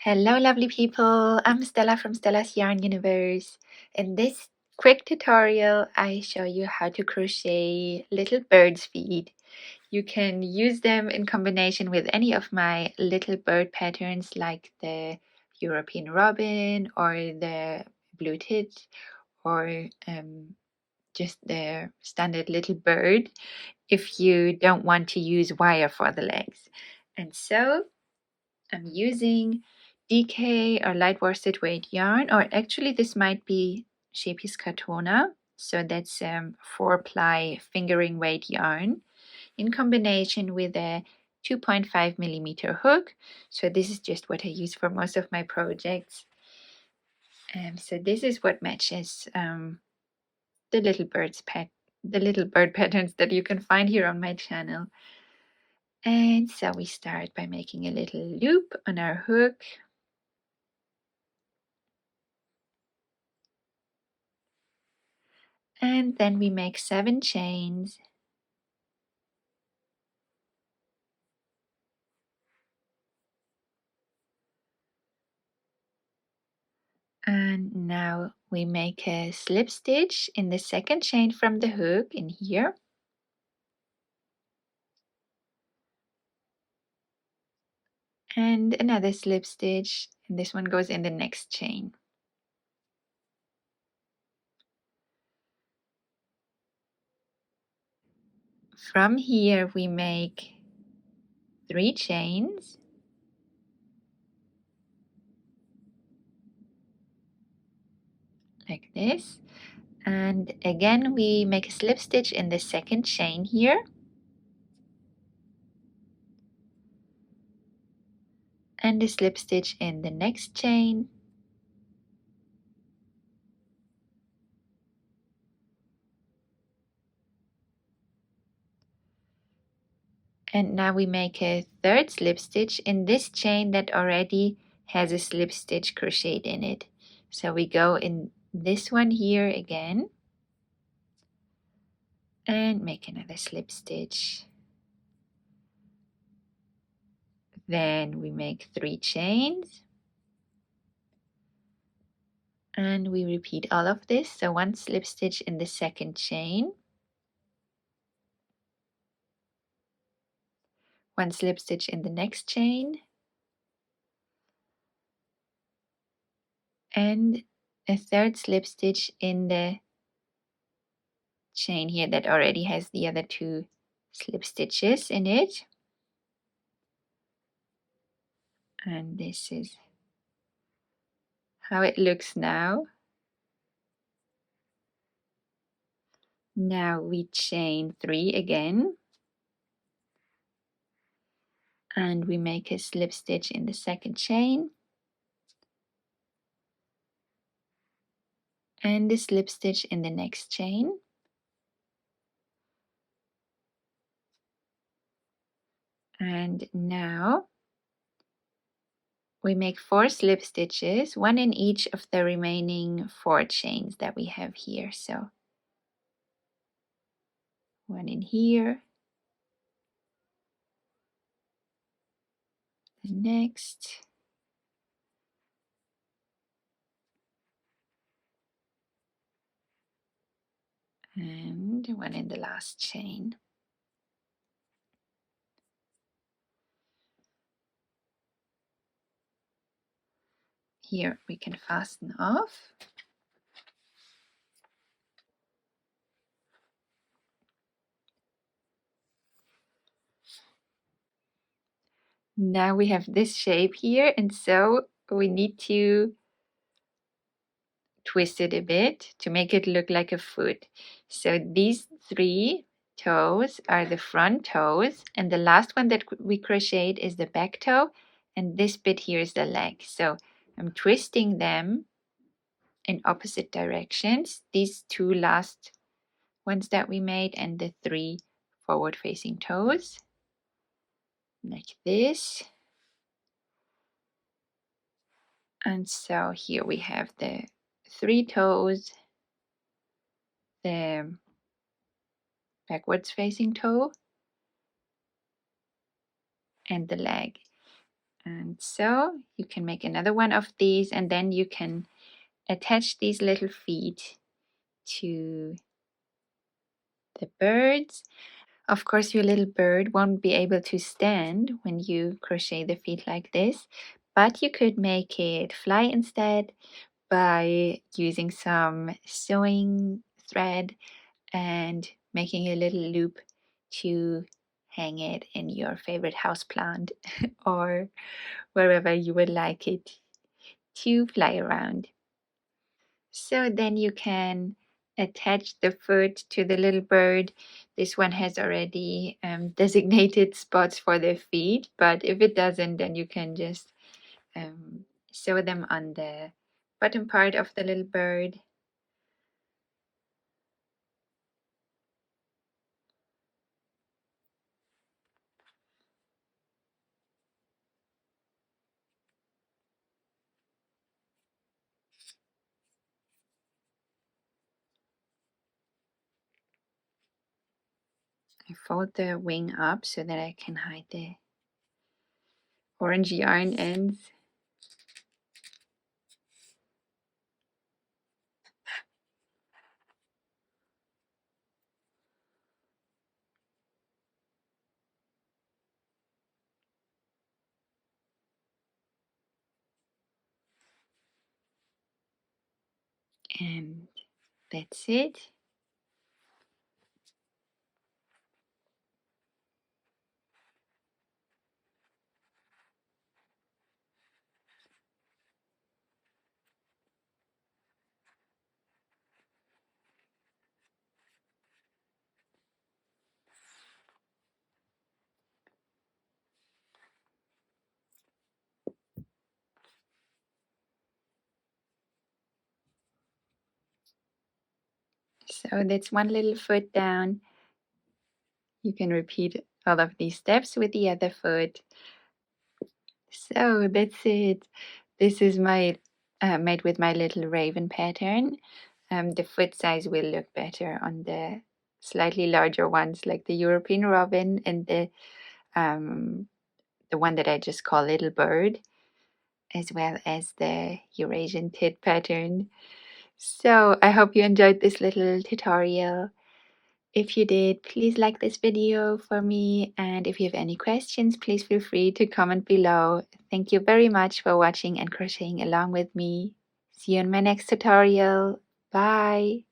Hello, lovely people. I'm Stella from Stella's Yarn Universe. In this quick tutorial, I show you how to crochet little bird's feet. You can use them in combination with any of my little bird patterns like the European robin or the blue tit or just the standard little bird if you don't want to use wire for the legs. And so I'm using DK or light worsted weight yarn, or actually this might be Shapey's Katona. So that's 4-ply fingering weight yarn in combination with a 2.5 millimeter hook. So this is just what I use for most of my projects. So this is what matches the little bird patterns that you can find here on my channel. And so we start by making a little loop on our hook. And then we make 7 chains. And now we make a slip stitch in the second chain from the hook in here. And another slip stitch, and this one goes in the next chain. From here we make 3 chains. Like this. And again we make a slip stitch in the second chain here. And a slip stitch in the next chain. And now we make a third slip stitch in this chain that already has a slip stitch crocheted in it. So we go in this one here again and make another slip stitch. Then we make 3 chains and we repeat all of this. So 1 slip stitch in the second chain, 1 slip stitch in the next chain, and a third slip stitch in the chain here that already has the other 2 slip stitches in it. And this is how it looks now. Now we chain 3 again. And we make a slip stitch in the second chain. And a slip stitch in the next chain. And now we make 4 slip stitches, 1 in each of the remaining 4 chains that we have here. So 1 in here, the next, and 1 in the last chain. Here we can fasten off. Now we have this shape here, and so we need to twist it a bit to make it look like a foot. So these 3 toes are the front toes, and the last one that we crocheted is the back toe, and this bit here is the leg. So I'm twisting them in opposite directions, these 2 last ones that we made and the 3 forward facing toes, like this. And so here we have the 3 toes, the backwards facing toe, and the leg. And so you can make another one of these, and then you can attach these little feet to the birds. Of course, your little bird won't be able to stand when you crochet the feet like this, but you could make it fly instead by using some sewing thread and making a little loop to hang it in your favorite houseplant or wherever you would like it to fly around. So then you can attach the foot to the little bird. This one has already designated spots for the feet, but if it doesn't, then you can just sew them on the bottom part of the little bird. I fold the wing up so that I can hide the orange yarn ends. And that's it. So that's one little foot down. You can repeat all of these steps with the other foot. So that's it. This is my made with my little raven pattern. The foot size will look better on the slightly larger ones, like the European robin and the one that I just call little bird, as well as the Eurasian tit pattern. So I hope you enjoyed this little tutorial. If you did, please like this video for me, and if you have any questions, please feel free to comment below. Thank you very much for watching and crocheting along with me. See you in my next tutorial. Bye!